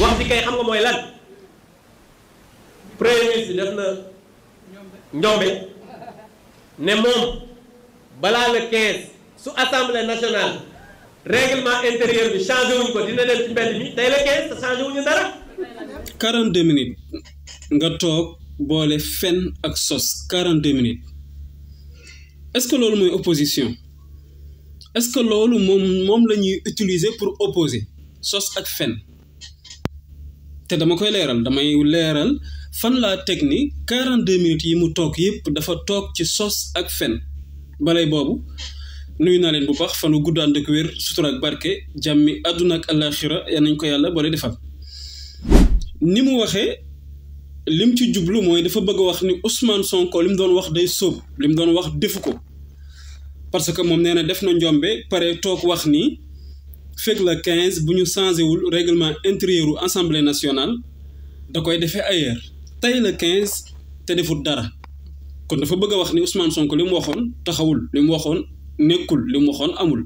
wax bi kay xam nga mooy lan premier ministre def na njombe ne moom balaa le 15 su assemblée nationale règlement intérieur bi changé wuñ ko dina dem ci mbedd mi tey le 15 te changé wuñu dara. 42 minutes nga toog boole fen ak sos 42 minutes est-ce que loolu mooy opposition est-ce que loolu moom la ñuy utiliser pour opposer sos ak fen te damay leeral fan laa teg ni 42 minutes yi mu toog yépp dafa toog ci sos ak fen balay boobu nuyu naa leen bu baax fanu guddaan dëkk wér sutura ak barke jàmmi àdduna ak àllaaxira yal nañ ko yàlla boole defal ni mu waxee lim ci jublu mooy dafa bëgg a wax ni Ousmane Sonko lim doon wax day sóob lim doon wax defu ko parce que moom nee na def na njombe pare toog wax ni fekk la 15 bu ñu changé wul règlement intérieur u assemblée nationale da koy defee ailleurs tey la 15 te defut dara kon dafa bëgg a wax ni Ousmane Sonko li mu waxoon taxawul li mu waxoon nekkul li mu waxoon amul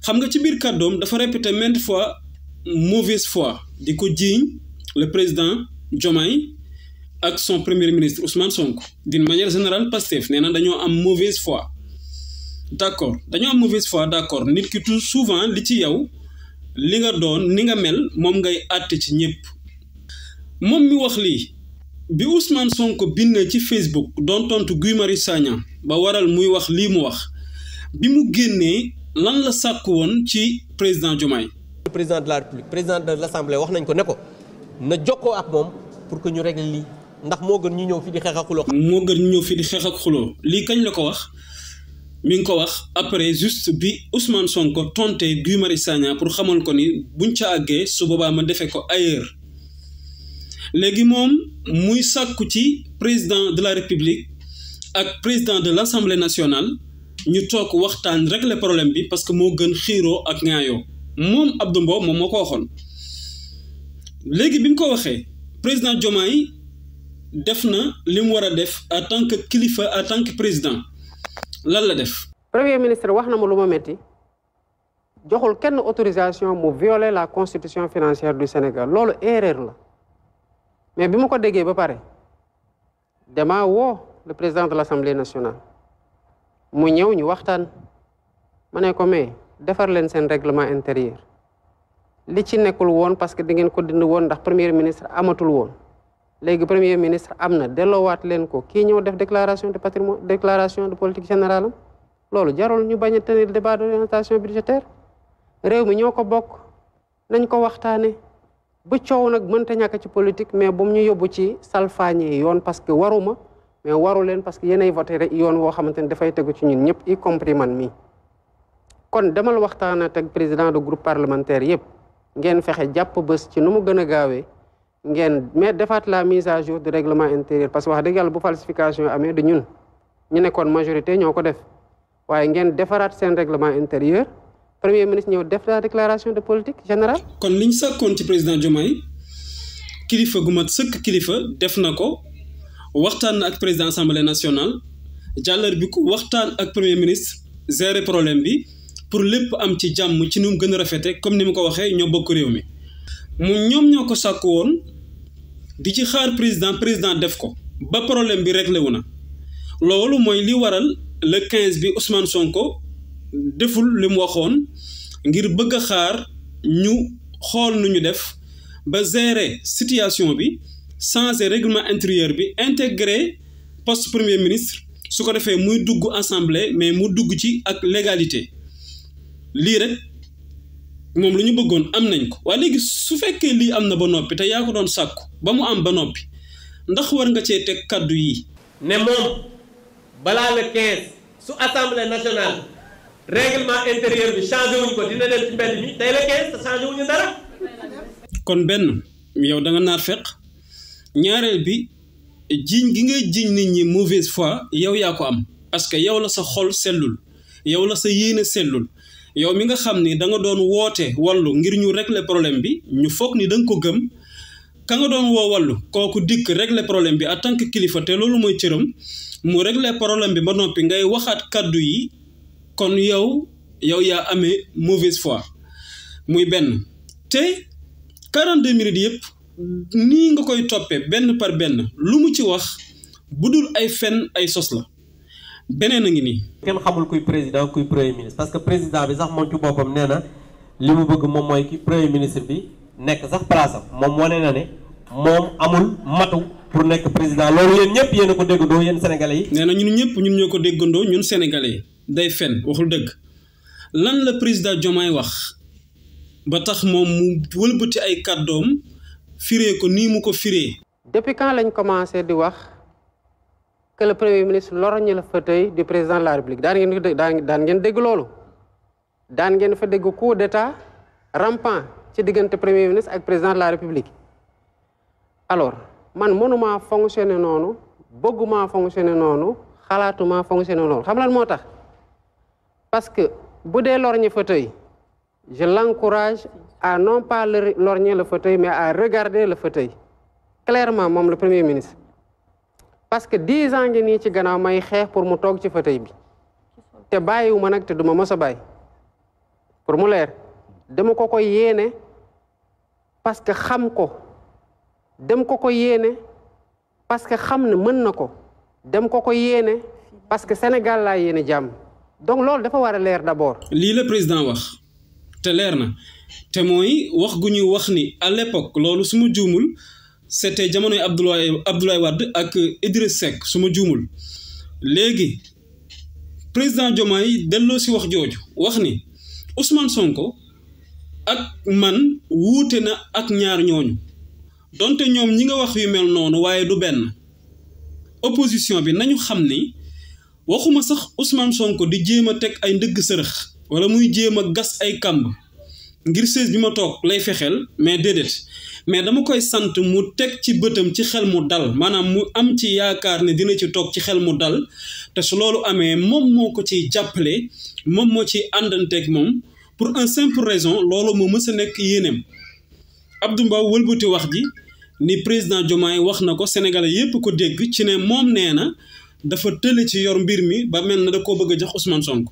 xam nga ci biir kàddoom dafa répété maintes fois mauvaise foi di ko jiiñ le président Diomaye ak son premier ministre Ousmane Sonko d'une manière générale Pastef nee na dañoo am mauvaise foi d'accord dañoo am mauvaise foi d'accord nit ki tout souvent li ci yow li nga doon ni nga mel moom ngay àtte ci ñëpp moom mi wax lii bi Ousmane Sonko bind ci Facebook doon tontu Guy Marius Sagna ba waral muy wax lii mu wax bi mu génnee lan la sàkku woon ci président Diomaye. président de la République président de l'Assemblée wax nañ ko ne ko na jokkoo ak moom pour que ñu régler lii ndax moo gën ñu ñëw fi di xeex ak xuloo. moo gën ñu ñëw fi di xeex ak xuloo lii kañ la ko wax mi ngi ko wax après juste bi Ousmane Sonko tonté Guy Marius Sagna pour xamal ko ni buñ ca àggee su boobaa ma defee ko ailleurs léegi moom muy sàkku ci président de la République ak président de l'Assemblée nationale ñu toog waxtaan régler problème bi parce que moo gën xiiroo ak ŋaayoo moom Abdou Mbow moom moo ko waxoon léegi bi mu ko waxee président Diomaye def na li mu war a def en tant que kilifa en tant que président lan la def. premier ministre wax na ma lu ma metti joxul kenn autorisation mu violer la constitution financière du Sénégal loolu erreur la mais bi ma ko déggee ba pare dama woo le président de l'Assemblée nationale mu ñëw ñu waxtaan ma ne ko mais defar leen seen règlement intérieur li ci nekkul woon parce que da ngeen ko dind woon ndax premier ministre amatul woon léegi premier ministre am na delloowaat leen ko kii ñëw def déclaration de patrimoine déclaration de politique générale am loolu jarul ñu bañ a tenir débat d'orientation budgétaire réew mi ñoo ko bokk nañ ko waxtaane bu coow nag mënta ñàkk ci politique mais bu mu ñu yóbbu ci salfaañe yoon parce que waruma mais waru leen parce que yéenay voté rek yoon woo xamante ne dafay tegu ci ñun ñëpp y compris man mi kon demal waxtaan ak président de groupe parlementaire yëpp ngeen fexe jàpp bés ci nu mu gën a gaawee ngeen mais defaat la mise à jour du règlement intérieur parce que wax dëgg yàlla bu falsification amee du ñun ñu nekkoon majorité ñoo ko def waaye ngeen defaraat seen règlement intérieur premier ministre ñëw def la déclaration de politique générale. kon liñ sàkkoon ci président Diomaye kilifa gu mat sëkk kilifa def na ko waxtaan na ak président assemblée nationale jàllar bi ko waxtaan ak premier ministre gérer problème bi pour lépp am ci jàmm ci nu mu gën a rafete comme ni mu ko waxee ñoo bokk réew mi ñoom ñoo ko sàkku woon di ci xaar président def ko ba problème bi réglé wu na loolu mooy li waral le 15 bi Ousmane Sonko deful li mu waxoon ngir bëgg a xaar ñu xool nu ñu def ba gérer situation bi changer règlement intérieur bi intégrer poste premier ministre su ko defee muy dugg assemblée mais mu dugg ci ak légalité lii rek moom lu ñu bëggoon am nañ ko waaye léegi su fekkee lii am na ba noppi te yaa ko doon sàkku ba mu am ba noppi ndax war nga cee teg kàddu yi ne moom balaa le 15 su assemblée nationale règlement intérieur bi changé wuñ ko dina dem ci mbedd mi tey le 15 te changé wuñu dara. kon benn yow da nga naar feq ñaareel bi jiñ gi ngay jiñ nit ñi mauvaise foi yow yaa ko am parce que yow la sa xol sellul yow la sa yéene sellul yow mi nga xam ni da nga doon woote wallu ngir ñu régler problème bi ñu foog ni da nga ko gëm ka nga doon woo wallu kooku dikk régler problème bi en tant que kilifa te loolu mooy cëram mu régler problème bi ba noppi ngay waxaat kàddu yi kon yow yaa amee mauvaise foi muy benn te 42 minutes yëpp nii nga koy toppee benn par benn lu mu ci wax budul ay fen ay sos la beneen a ngi nii. kenn xamul kuy président kuy premier ministre parce que président bi sax moom ci boppam nee na li mu bëgg moom mooy ki premier ministre bi nekk sax place am moom wane na ne moom amul matu pour nekk président loolu yéen ñëpp yéen a ko déggandoo yéen sénégalais yi. nee na ñun ñëpp ñun ñoo ko déggandoo ñun sénégalais yi day fen waxul dëgg lan la président Diomaye wax ba tax moom mu wëlbati ay kàddoom firee ko nii mu ko firee. depuis quand lañ commencé di wax que le premier ministre lorgne le fauteuil du président de la république daan ngeen dégg loolu daan ngeen fa dégg coup d'état rampant ci diggante premier ministre ak président de la république. alors man mënuma fonctionner noonu bëgguma fonctionner noonu xalaatuma fonctionner noonu xam lan moo tax parce que bu dee lorgne fauteuil je l'encourage à non pas lorgner le fauteuil mais à regarder le fauteuil clairement moom le premier ministre parce que 10 ans ngi nii ci gannaaw may xeex pour mu toog ci fauteuil bi te bàyyiwuma nag te duma mës a bàyyi pour mu leer dama ko ko yéene parce que xam ko dem ko ko yéene parce que xam ne mën na ko dem ko ko yéene parce que Sénégal laa yéene jàmm donc loolu dafa war a leer d'abord. lii la président wax te leer na te mooy wax gu ñuy wax ni à l'époque loolu su ma juumul c'était jamonoy Abdoulaye Wade ak Idriss Seck su ma juumul léegi président Diomaye delloo si wax jooju wax ni Ousmane Sonko ak man wuute na ak ñaar ñooñu donte ñoom ñi nga wax yu mel noonu waaye du benn opposition bi nañu xam ni waxuma sax Ousmane Sonko di jéem a teg ay ndëgg sërëx wala muy jéem a gas ay kàmb ngir sées bi ma toog lay fexeel mais déedéet mais dama koy sant mu teg ci bëtam ci xel mu dal maanaam mu am ci yaakaar ne dina ci toog ci xel mu dal te su loolu amee moom moo ko ciy jàppale moom moo ciy àndanteeg moom pour une simple raison loolu moo mës a nekk yéeneem Abdou Mbow wëlbati wax ji ni président Diomaye wax na ko sénégalais yépp ko dégg ci ne moom nee na dafa tële ci yor mbir mi ba mel na da koo bëgg a jox Ousmane Sonko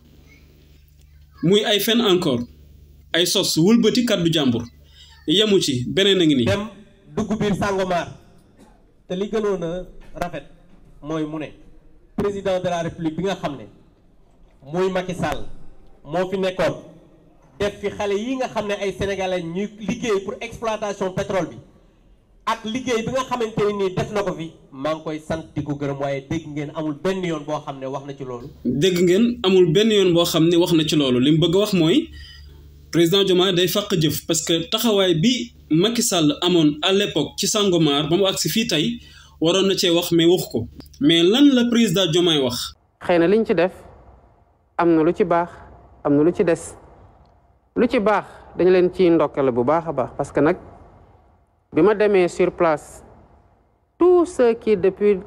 muy ay fen encore ay sos wëlbati kaddu jàmbur yemu ci beneen a ngi nii. dem dugg biir Sangomar te li gënoon a rafet mooy mu ne président de la république bi nga xam ne muy Macky Sall moo fi nekkoon def fi xale yi nga xam ne ay sénégalais ñuy liggéey pour exploitation pétrole bi ak liggéey bi nga xamante ne nii def na ko fi maa ngi koy sant di ko gërëm waaye dégg ngeen amul benn yoon boo xam ne wax na ci loolu. dégg ngeen amul benn yoon boo xam ne wax na ci loolu li mu bëgg a wax mooy. président Diomaye day fàq jëf parce que taxawaay bi Macky Sall amoon à l'époque ci Sangomar ba mu agsi fii tey waroon na cee wax mais wax ko mais lan la président Diomaye wax. xëy na liñ ci def am na lu ci baax am na lu ci des lu ci baax dañ leen ciy ndokkale bu baax a baax parce que nag bi ma demee sur place tous ceux qui depuis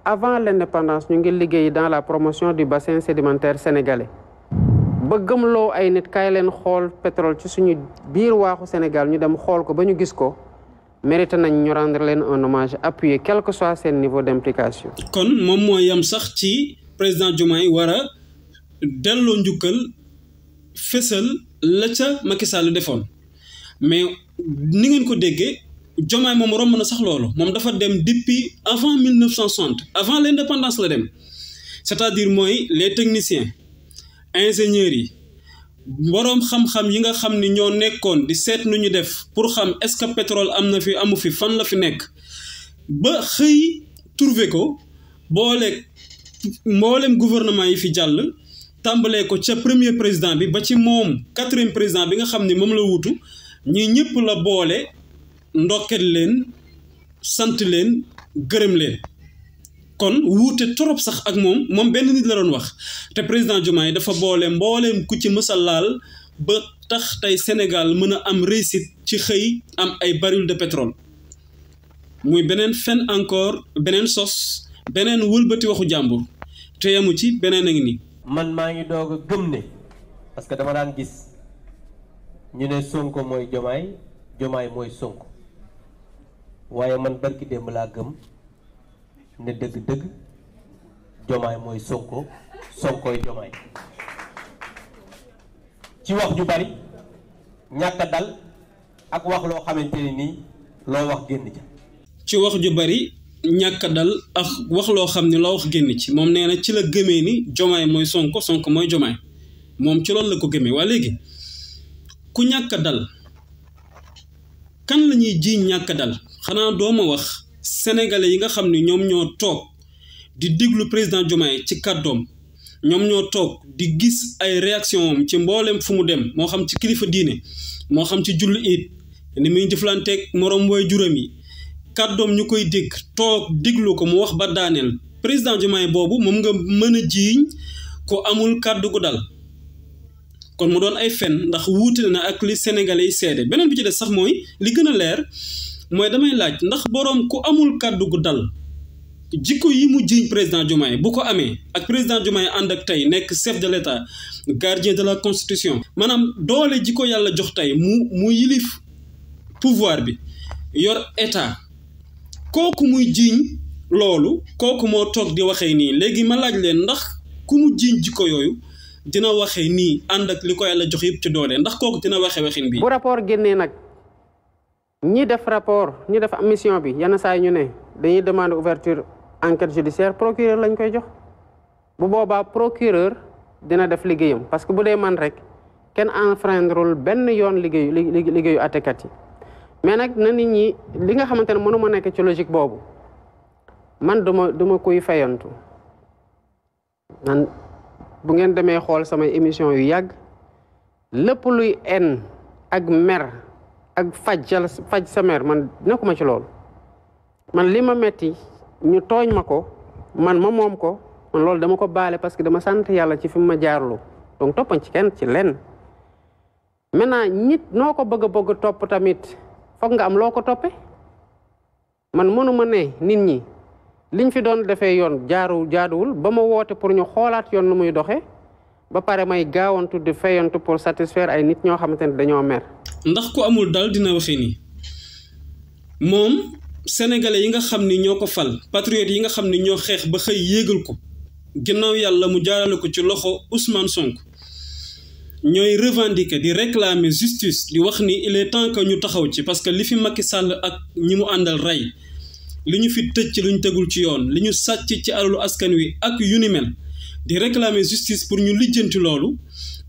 avant l'indépendance ñu ngi liggéey dans la promotion du bassin sédimentaire sénégalais. ba gëmloo ay nit kaay leen xool pétrole ci suñu biir waaxu Sénégal ñu dem xool ko ba ñu gis ko mérité nañ ñu rendre leen un hommage appuyé quel que soit seen niveau d'implication. kon moom moo yam sax ci président Diomaye war a delloo njukkal fësal la ca Macky Sall defoon mais ni ngeen ko déggee Diomaye moom romb na sax loolu moom dafa dem depuis avant 1960 avant l'indépendance la dem c'est-à-dire mooy les techniciens. ingénieurs yi boroom xam-xam yi nga xam ni ñoo nekkoon di seet nu ñu def pour xam est-ce que pétrole am na fi amu fi fan la fi nekk ba xëy trouver ko booleeg mboolem gouvernement yi fi jàll tàmbalee ko ca premier président bi ba ci moom 4e président bi nga xam ni moom la wutu ñi ñëpp la boole ndokket leen sant leen gërëm leen kon wuute trop sax ak moom benn nit la doon wax te président Diomaye dafa boole mbooleem ku ci mësa laal ba tax tey Sénégal mën a am réussite ci xëy am ay baril de pétrole muy beneen fen encore beneen sos beneen wëlbati waxu jàmbur te yamu ci beneen a ngi nii. man maa ngi doog a gëm ne parce que dama daan gis ñu ne Sonko mooy Diomaye Diomaye mooy Sonko waaye man barki démb laa gëm ne dëgg-dëgg Diomaye mooy Sonko Sonkoy Diomaye ci wax ju bari ñàkk a dal ak wax loo xamante ni nii loo wax génn ca. ci wax ju bari ñàkk dal ak wax loo xam ne loo wax génn ci moom nee na ci la gëmee ni Diomaye mooy Sonko Sonko mooy Diomaye moom ci loolu la ko gëmee waa léegi ku ñàkk dal kan la ñuy jiiñ ñàkk dal xanaa dooma wax sénégalais yi nga xam ne ñoom ñoo toog di déglu président Diomaye ci kàddoom ñoom ñoo toog di gis ay réaction am ci mboolem fu mu dem moo xam ci kilifa diine moo xam ci julli it ni muy jëflanteeg moroom way juróom yi kàddoom ñu koy dégg toog déglu ko mu wax ba daaneel président Diomaye boobu moom nga mën a jiiñ ko amul kàddu gu dal kon mu doon ay fen ndax wuute na ak li sénégalais yi seede beneen bi ci des sax mooy li gën a leer mooy damay laaj ndax boroom ku amul kàddu gu dal jikko yi mu jiiñ président Diomaye bu ko amee ak président Diomaye ànd ak tey nekk chef de l'État gardien de la constitution maanaam doole ji ko yàlla jox tey mu yilif pouvoir bi yor état kooku muy jiiñ loolu kooku moo toog di waxee nii léegi ma laaj leen ndax ku mu jiiñ jikko yooyu dina waxee nii ànd ak li ko yàlla jox yëpp ci doole ndax kooku dina waxee waxin bi. bu rapport génnee nag ñi def rapport ñi def mission bi yenn saa yi ñu ne dañuy demander ouverture enquête judiciaire procureur lañ koy jox bu boobaa procureur dina def liggéeyam parce que bu dee man rek kenn enfreindrewul benn yoon liggéeyu àttekat yi mais nag na nit ñi li nga xamante ne mënuma nekk ci logique boobu man duma kuy fayantu man bu ngeen demee xool samay émission yu yàgg lépp luy en ak mer ak faj sa mer man nekkuma ci loolu man li ma metti ñu tooñ ma ko man ma moom ko man loolu dama ko baale parce que dama sant yàlla ci fi mu ma jaarlu donc toppañ ci kenn ci lenn maintenant nit noo ko bëgg topp tamit foog nga am loo ko toppe man mënuma ne nit ñi liñ fi doon defee yoon jaaduwul ba ma woote pour ñu xoolaat yoon nu muy doxee ba pare may gaawantu di fayantu pour satisfaire ay nit ñoo xamante ne dañoo mer. ndax ku amul dal dina waxee nii moom sénégalais yi nga xam ni ñoo ko fal patriotes yi nga xam ni ñoo xeex ba xëy yéegal ko ginnaaw yàlla mu jaarale ko ci loxo Ousmane Sonko ñooy revendiquer di réclamer justice di wax ni il est temps que ñu taxaw ci parce que li fi Macky Sall ak ñi mu àndal rey li ñu fi tëj ci lu ñu tegul ci yoon li ñu sàcc ci alalu askan wi ak yu ni mel di réclamer justice pour ñu lijjanti loolu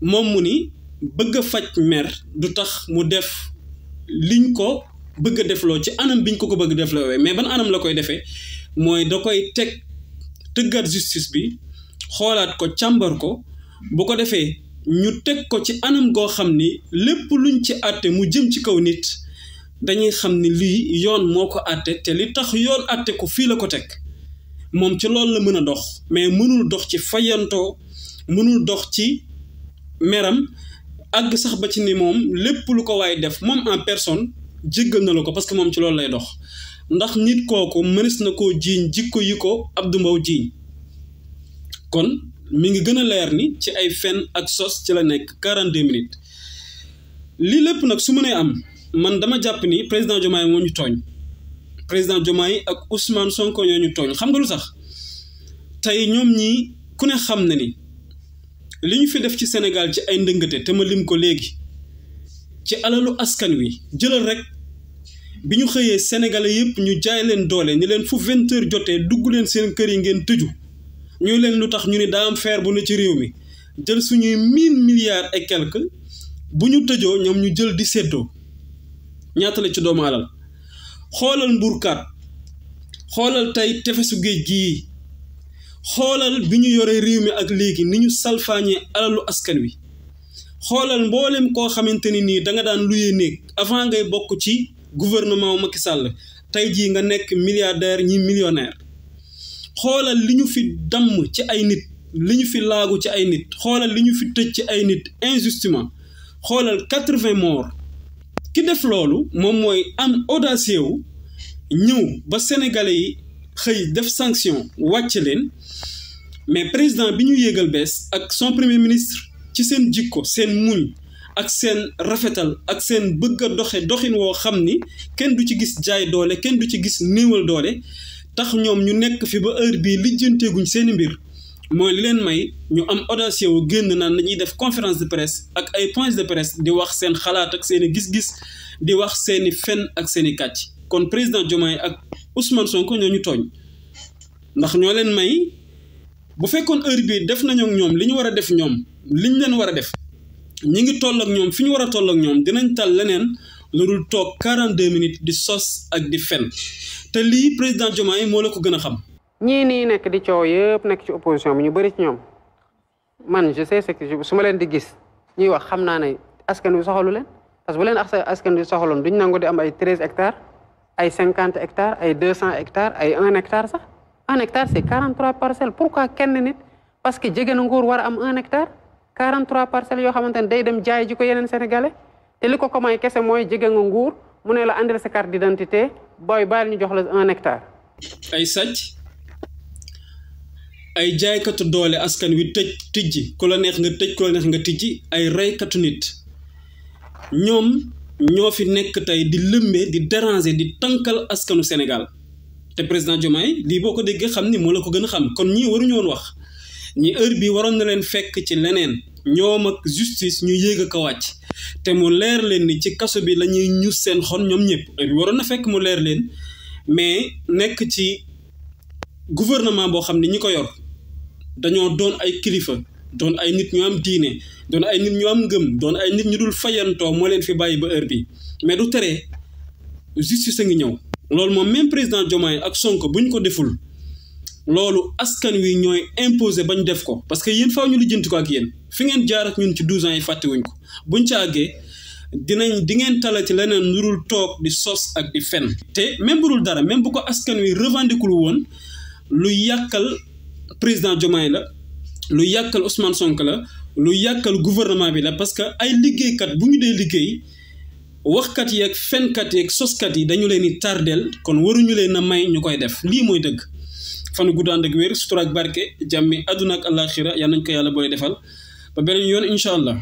moom mu ni bëgg a faj mer du tax mu def liñ ko bëgg a defloo ci anam biñ ko bëgg defloo mais ban anam la koy defee mooy da koy tëggaat justice bi xoolaat ko càmbar ko bu ko defee ñu teg ko ci anam goo xam ni lépp luñ ci àtte mu jëm ci kaw nit dañuy xam ni lii yoon moo ko àtte te li tax yoon àtte ko fii la ko teg moom ci loolu la mën a dox mais mënul dox ci fayantoo mënul dox ci meram àgg sax ba ci ni moom lépp lu ko waay def moom en personne jéggal na la ko parce que moom ci loolu lay dox ndax nit kooku mënees na koo jiiñ jikko yi ko Abdou Mbow jiiñ kon mi ngi gën a leer ni ci ay fen ak sos ci la nekk 42 minutes lii lépp nag su mënee am man dama jàpp ni président Diomaye moo ñu tooñ président Diomaye ak Ousmane Sonko ñoo ñu tooñ xam nga lu sax tey ñoom ñii ku ne xam na ni li ñu fi def ci Sénégal ci ay ndëngate te ma lim ko léegi ci alalu askan wi jëlal rek bi ñu xëyee sénégalais yëpp ñu jaay leen doole ni leen fu 20 heures jotee dugg leen seen kër yi ngeen tëju ñu leen lu tax ñu ni daa am feer bu ne ci réew mi jël suñuy 1000 milliards et quelques bu ñu tëjoo ñoom ñu jël di séddoo ñaata la ci doomu alal xoolal mburkaat xoolal tey tefesu géej gii xoolal bi ñu yoree réew mi ak léegi ni ñu salfaañee alalu askan wi xoolal mboolem koo xamante ni nii da nga daan luyee néeg avant ngay bokk ci gouvernement Macky Sall tey jii nga nekk milliardaire ñi millionnaire xoolal li ñu fi damm ci ay nit li ñu fi laagu ci ay nit xoolal li ñu fi tëj ci ay nit injustement xoolal 80 morts ki def loolu moom mooy am audacieux wu ñëw ba sénégalais yi xëy def sanction wàcc leen mais président bi ñu yéegal bees ak son premier ministre ci seen jikko seen muñ ak seen rafetal ak seen bëgg a doxin woo xam ni kenn du ci gis jaay doole kenn du ci gis néewal doole tax ñoom ñu nekk fi ba heure bii lijjanteeguñ seeni mbir mooy li leen may ñu am audacieux wu génn naan dañuy def conférence de presse ak ay points de presse di wax seen xalaat ak seeni gis-gis di wax seeni fen ak seeni kàcc kon président Diomaye ak Ousmane Sonko ñoo ñu tooñ ndax ñoo leen may bu fekkoon heure bi def nañu ak ñoom li ñu war a def ñoom liñ leen war a def ñi ngi toll ak ñoom fi ñu war a toll ak ñoom dinañ tal leneen lu dul toog 42 minutes di sos ak di fen te lii président Diomaye moo la ko gën a xam. ñii nii nekk di coow yëpp nekk ci opposition bi ñu bëri ci ñoom man je sais que su ma leen di gis ñuy wax xam naa ne askan wi soxalu leen parce que bu leen askan wi soxaloon duñ nangu di am ay 13 hectares ay 50 hectares ay 200 hectares ay 1 hectare sax 1 hectare c'est 43 parcelles pourquoi kenn nit parce que jege na nguur war a am 1 hectare 43 parcelles yoo xamante ne day dem jaay ji ko yeneen sénégalais te li ko may kese mooy jege nga nguur mu ne la andil sa carte d'identité booy baal ñu jox la 1 hectare. ay sàcc ay jaaykatu doole askan wi tijji ku la neex nga tëj ku la neex nga tijji ay reykatu nit ñoom ñoo fi nekk tey di lëmbee di déranger di tànkal askanu Sénégal te président Diomaye lii boo ko déggee xam ni moo la ko gën a xam kon ñii waruñu woon wax ñi heure bi waroon na leen fekk ci leneen ñoom ak justice ñu yéeg a ko wàcc te mu leer leen ni ci kaso bi la ñuy ñus seen xon ñoom ñëpp heure bi waroon na fekk mu leer leen mais nekk ci gouvernement boo xam ne ñi ko yor dañoo doon ay kilifa doon ay nit ñu am diine doon ay nit ñu am ngëm doon ay nit ñu dul fayantoo moo leen fi bàyyi ba heure bi mais du tere justice a ngi ñëw loolu moom même président Diomaye ak Sonko buñ ko deful loolu askan wi ñooy imposé bañ def ko parce que yéen faaw ñu lijjanti ko ak yéen fi ngeen jaar ak ñun ci 12 ans yi fàttewuñ ko buñ ca àggee di ngeen talati leneen lu dul toog di sos ak di fen te même bu dul dara même bu ko askan wi revendiqué woon lu yàqal président Diomaye la lu yàqal Ousmane Sonko la lu yàqal gouvernement bi la parce que ay liggéeykat bu ñu dee liggéey waxkat yi ak fenkat yi ak soskat yi dañu leen di tardeel kon waruñu leen a may ñu koy def lii mooy dëgg fanu gudd ànd ak wér sutura ak barke jàmmi àdduna ak àllaaxira yal nañ ko yàlla booy defal ba beneen yoon incha allah.